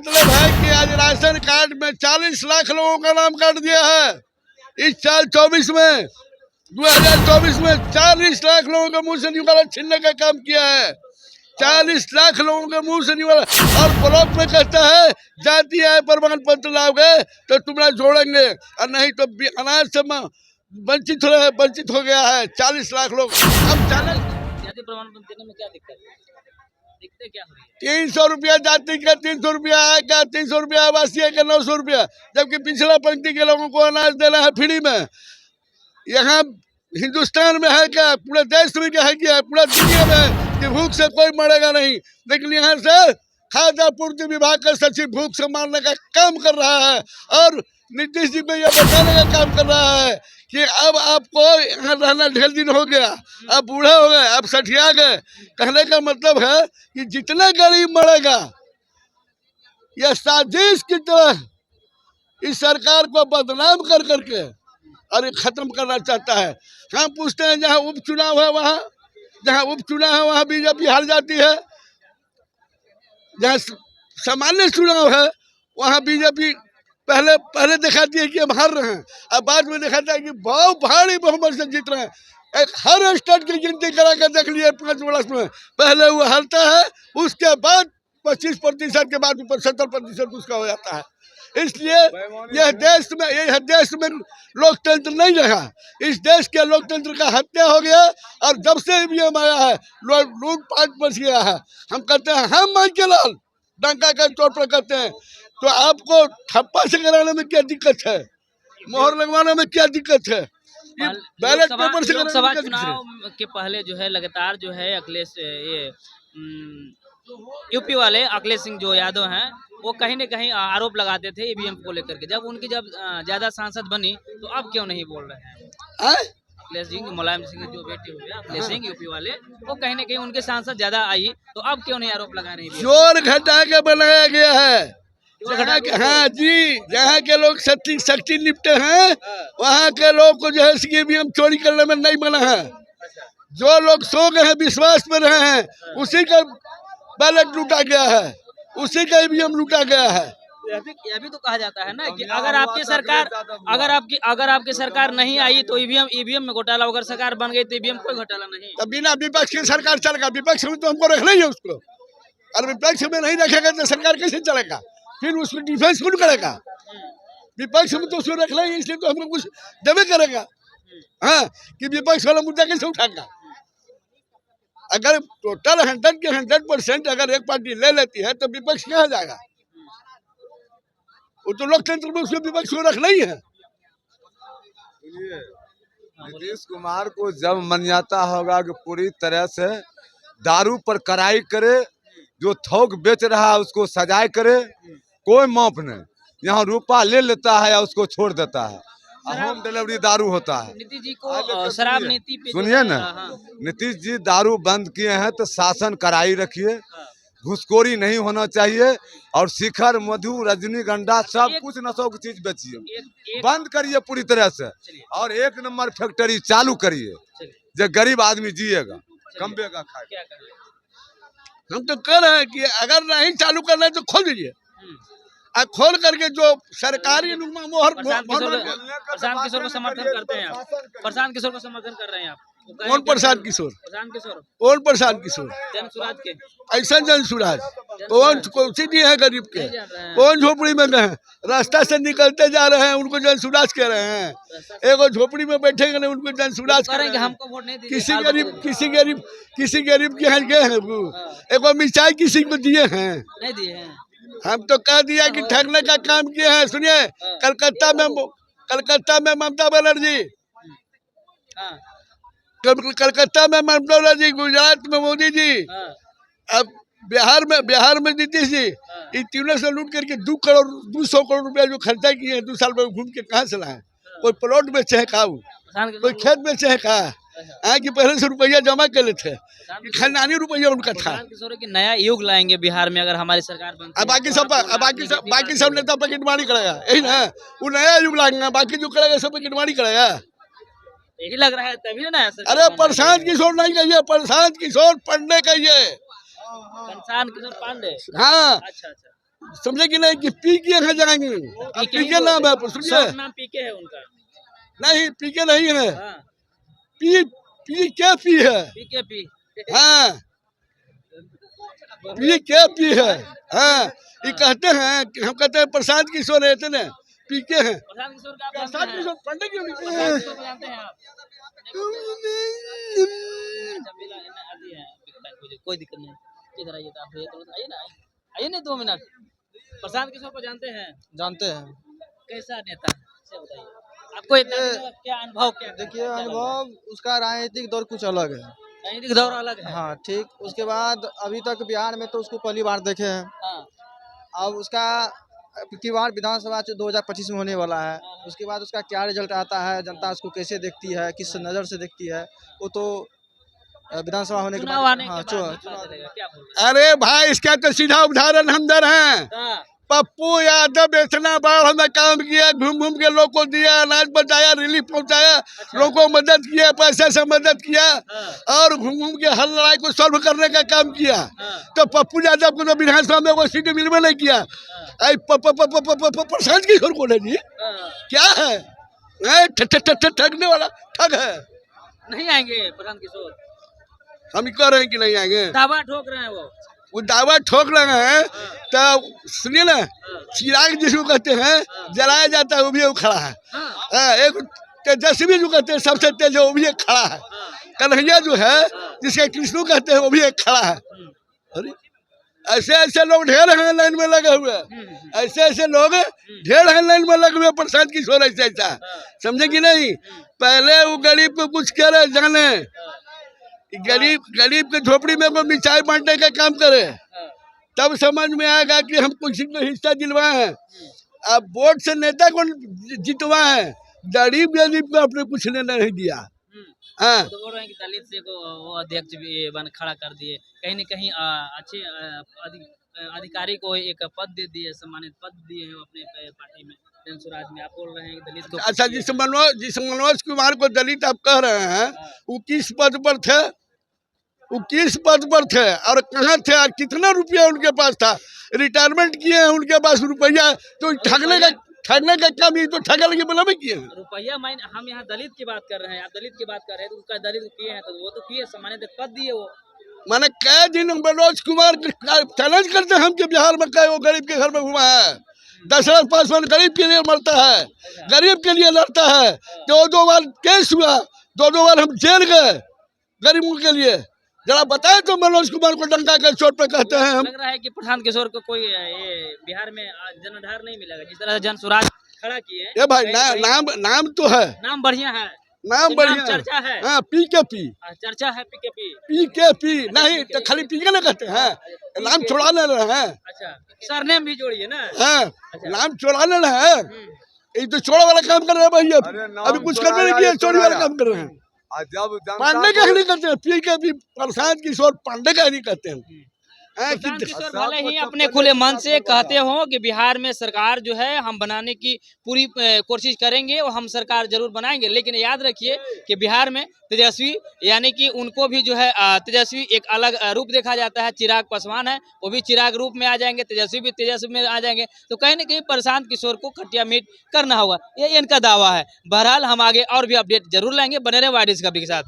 मतलब है कि आज राशन कार्ड में 40 लाख लोगों का नाम काट दिया है। इस साल 2024 में 40 लाख लोगों के मुंह से निवाला छीनने का काम किया है। 40 लाख लोगों के मुंह से निवाला, और ब्लॉक में कहता है जाति आय प्रमाण पत्र लाओगे तो तुम्हारा जोड़ेंगे, और नहीं तो अनाज से वंचित हो गया है 40 लाख लोग। अब जाति प्रमाण पत्र देने में क्या दिक्कत है? दिक्कत क्या हो रही है? 300 रुपया जाति का, 300 रुपया आय का, 300 रुपया आवासीय का, 900 रुपया, जबकि पिछला पंक्ति के लोगों को अनाज देना है फ्री में। यहाँ हिंदुस्तान में है क्या? पूरे देश में क्या है क्या? पूरा दुनिया में कि भूख से कोई मरेगा नहीं, लेकिन यहाँ से खाद्य आपूर्ति विभाग का सचिव भूख से मारने का काम कर रहा है, और नीतीश जी को यह बताने का काम कर रहा है कि अब आपको यहाँ रहना ढेर दिन हो गया, अब बूढ़े हो गए, अब सठिया गए। कहने का मतलब है कि जितना गरीब मरेगा, यह साजिश की तरह इस सरकार को बदनाम कर करके और खत्म करना चाहता है। हम पूछते हैं जहाँ उपचुनाव है वहाँ बीजेपी हार जाती है, जहाँ सामान्य चुनाव है वहाँ बीजेपी पहले दिखाती है कि हम हार रहे हैं, अब बाद में दिखाता है कि बहुत भारी बहुमत से जीत रहे हैं। एक हर स्टेट की गिनती करा कर देख लिए 5 वर्ष में, पहले वो हारता है, उसके बाद 25% के बाद 70% उसका हो जाता है। इसलिए यह देश में लोकतंत्र नहीं रहा। इस देश के लोकतंत्र का हत्या हो गया, और जब से ईवीएम आया है लूटपाट मच गया है। हम कहते हैं हम माइकेलाल डंका का तौर पर कहते हैं, तो आपको ठप्पा से कराने में क्या दिक्कत है? मोहर लगवाने में क्या दिक्कत है? बैलेट पेपर से लोकसभा चुनाव के पहले जो है लगातार जो है अखिलेश यूपी वाले अखिलेश सिंह जो यादव हैं वो कहीं न कहीं आरोप लगाते थे ईवीएम को लेकर के। जब उनकी ज्यादा सांसद बनी तो अब क्यों नहीं बोल रहे हैं? अखिलेश सिंह, मुलायम सिंह जो बेटे हुए अखिलेश सिंह यूपी वाले, वो कहीं न कहीं उनके सांसद ज्यादा आई, तो अब क्यों नहीं आरोप लगा रहे हैं? जोर घटा के बनाया गया है। हाँ जी, जहाँ के लोग शक्ति निपटे हैं वहाँ के लोग को जो है ईवीएम चोरी करने में नहीं बना है। जो लोग सो गए हैं, विश्वास में रहे हैं, उसी का बैलेट लूटा गया है, उसी का ईवीएम लूटा गया है। यह भी तो कहा जाता है ना कि अगर आपकी सरकार नहीं आई तो ईवीएम में घोटाला, अगर सरकार बन गई तो ईवीएम कोई घोटाला नहीं। तब बिना विपक्ष की सरकार चलेगा? विपक्ष में तो हमको रखना ही है उसको, और विपक्ष में नहीं रखेगा तो सरकार कैसे चलेगा? फिर उसको डिफेंस कौन करेगा? विपक्ष में तो उसको रखना ही, इसलिए तो हमको कुछ देवे करेगा। हाँ, कि विपक्ष वाला मुद्दा कैसे उठाएगा? अगर टोटल 100 के 100% अगर एक पार्टी ले लेती है तो विपक्ष कहाँ जाएगा? वो तो लोकतंत्र में उसको विपक्ष को रखना ही है। नीतीश कुमार को जब मन जाता होगा कि पूरी तरह से दारू पर कड़ाई करे, जो थोक बेच रहा है उसको सजाए करे, कोई माफ नहीं। यहाँ रुपया ले लेता है या उसको छोड़ देता है। होम डिलीवरी दारू होता है। नीतीश जी को शराब नीति पे सुनिए ना, नीतीश जी दारू बंद किए हैं तो शासन कड़ाई रखिए, घुसखोरी नहीं होना चाहिए, और शिखर, मधु, रजनीगंधा सब कुछ नशों की चीज बेचिए, बंद करिए पूरी तरह से, और 1 नंबर फैक्ट्री चालू करिए, जो गरीब आदमी जिएगा, कमबेगा खाएगा। हम तो कह रहे हैं कि अगर नहीं चालू करना है तो खोल दीजिए, और खोल करके जो सरकारी मोहर। प्रशांत किशोर को समर्थन करते हैं आप? प्रशांत किशोर को समर्थन कर रहे हैं आप? कौन प्रशांत किशोर? कौन प्रशांत किशोर? जन सुराज के ऐसा जन सुराज कौन सीधी है? गरीब के कौन झोपड़ी में गए? रास्ता से निकलते जा रहे हैं उनको जन सुराज कह रहे हैं। एगो झोपड़ी में बैठेंगे नहीं उनको जन सुराज करेंगे। हमको वोट नहीं दीजिए। किसी गरीब के यहाँ गए हैं वो, एगो मिठाई किसी को दिए हैं? नहीं दिए हैं। हम तो कह दिया कि ठगने का काम किए हैं। सुनिए, कलकत्ता में ममता बनर्जी, कलकत्ता में ममता बनर्जी, गुजरात में मोदी जी, अब बिहार में नीतीश जी, इन तीनों से लूट करके 200 करोड़ रुपया जो खर्चा किए हैं 2 साल में, घूम के कहाँ से लाए? कोई प्लॉट बेचे है का? कोई खेत बेचे है का? कि पहले से रुपया जमा कर लेते, खानदानी रुपया उनका था। की नया युग लाएंगे बिहार में अगर हमारी सरकार बनती है। बाकी सब नेता पकेटमारी करेगा, यही ना? वो नया युग लाएंगे, बाकी जो करेगा सब पकेटमारी करेगा। यही लग रहा है तभी ना। अरे प्रशांत किशोर नहीं कहिए, प्रशांत किशोर पांडे कहिए। प्रशांत किशोर पांडे? हाँ, अच्छा। समझे कि नहीं कि पी के यहाँ जाएंगे। अब पी के नाम है सुनिए, सब नाम पीके है उनका। नहीं पी के नहीं है, हाँ, पी पी के पी है। पीके पी। हाँ पी के पी है। हाँ ये कहते हैं कि हम कहते हैं प्रशांत किशोर रहते ना पी के हैं। प्रशांत किशोर का आप प्रशांत जानते हैं? किशोर पंडित क्यों नहीं? प्रशांत किशोर को जानते हैं आप? अच्छा, मिला है ना, अभी है, कोई दिक्कत नहीं। इधर आइए, तो आप भैया तुरंत आइए ना, आइए ना 2 मिनट। प्रशांत किशोर को जानते हैं? जानते हैं। कैसा नेता है? से बताइए, आपको इतना दिनों का क्या अनुभव, क्या देखिए अनुभव उसका राजनीतिक दौर कुछ अलग है। राजनीतिक दौर अलग है। हाँ ठीक, उसके बाद अभी तक बिहार में तो उसको पहली बार देखे हैं। हाँ, अब उसका अब की बार विधानसभा 2025 में होने वाला है, उसके बाद उसका क्या रिजल्ट आता है, जनता उसको कैसे देखती है, किस नज़र से देखती है, वो तो विधानसभा होने के चुनाव बाद आने के हाँ बाद ही चुनाव पता चलेगा, क्या बोल रहे अरे भाई इसका तो सीधा उदाहरण हम दे रहे हैं। हैं? हाँ, पप्पू यादव इतना बाढ़ में काम किया, घूम घूम के लोग को दिया, अनाज बचाया, रिलीफ पहुंचाया, लोगों को मदद किया, पैसे से मदद किया और घूम घूम के हर लड़ाई को सॉल्व करने का काम किया। तो पप्पू यादव को तो विधानसभा में वो सीट मिलवे नहीं किया। प्रशांत किशोर को नहीं क्या है, ठगने वाला ठग है। नहीं आएंगे प्रशांत किशोर, हम कह रहे हैं कि नहीं आएंगे, दावा ठोक रहे हैं वो दावा ठोक रहे हैं। तो सुनिए ना, चिराग जिसको कहते हैं जलाया जाता है वो भी खड़ा है। एक तेजस्वी जो कहते हैं सबसे तेज वो भी एक खड़ा है। कन्हैया जो है जिसके कृष्णु कहते हैं वो भी एक खड़ा है। अरे ऐसे ऐसे लोग ढेर हैं लाइन में लगे हुए, ऐसे ऐसे लोग ढेर हैं लाइन में लगे हुए। प्रशांत किशोर ऐसा ऐसा समझे कि नहीं। पहले वो गरीब को कुछ करे, जाने गरीब के झोपड़ी में कोई मिठाई बांटने का काम करे, तब समझ में आएगा कि हम किसी को हिस्सा दिलवाए हैं। अब वोट से नेता को जितवाए, गरीब को आपने कुछ लेना नहीं दिया। हाँ तो बोल रहे हैं कि दलित से को वो अध्यक्ष भी बन खड़ा कर दिए, कहीं न कहीं अच्छे अधिकारी को एक पद दे दिए, सम्मानित पद दिए हैं अपने पार्टी में जन स्वराज में। आप बोल रहे हैं कि दलित को अच्छा, जिस मनोज कुमार को दलित आप कह रहे हैं, वो किस पद पर थे? वो किस पद पर थे और कहाँ थे और कितना रुपया उनके पास था? रिटायरमेंट किए हैं, उनके पास रुपया, तो ठगने का काम ये तो ठगल के बना में किए हैं। रुपया हम यहाँ दलित की बात कर रहे हैं, आप दलित की बात कर रहे हैं, तो उनका दलित किए हैं, तो वो तो किए, सम्मानित पद दिए वो। माने कई दिन मनोज कुमार चैलेंज करते हैं हम कि बिहार में कई वो गरीब के घर में घुमा है। दशरथ पासवान गरीब के लिए मरता है, गरीब के लिए लड़ता है। 2 बार केस हुआ, 2 बार हम जेल गए गरीबों के लिए। जरा बताए तो मनोज कुमार को डंका के चोट पे कहते हैं हम। लग रहा है कि प्रशांत किशोर को कोई ये बिहार में जनाधार नहीं मिलेगा, जिस तरह जन स्वराज खड़ा किए। ये भाई नाम तो है, नाम बढ़िया है, नाम बढ़िया चर्चा है। हाँ पीकेपी, चर्चा है पीकेपी। पीकेपी नहीं तो खाली पीके ना कहते हैं, नाम चुरा ले रहे हैं। अच्छा, सरनेम भी जोड़िए ना। हाँ नाम चुरा ले रहे हैं, ये तो चोरा वाला काम कर रहे हैं भैया। अभी कुछ करने नहीं किया, चोरी वाला काम कर रहे हैं। पांडे का नहीं करते हैं, पीकेपी प्रशांत किशोर पांडे का नहीं करते हैं। प्रशांत किशोर भले ही अपने खुले मन से कहते हो कि बिहार में सरकार जो है हम बनाने की पूरी कोशिश करेंगे और हम सरकार जरूर बनाएंगे, लेकिन याद रखिए कि बिहार में तेजस्वी यानी कि उनको भी जो है तेजस्वी एक अलग रूप देखा जाता है। चिराग पासवान है, वो भी चिराग रूप में आ जाएंगे, तेजस्वी भी तेजस्वी में आ जाएंगे। तो कहीं ना कहीं प्रशांत किशोर को खटिया मीट करना होगा, ये इनका दावा है। बहरहाल हम आगे और भी अपडेट जरूर लाएंगे, बने रहे वाइडिस खबरी के साथ।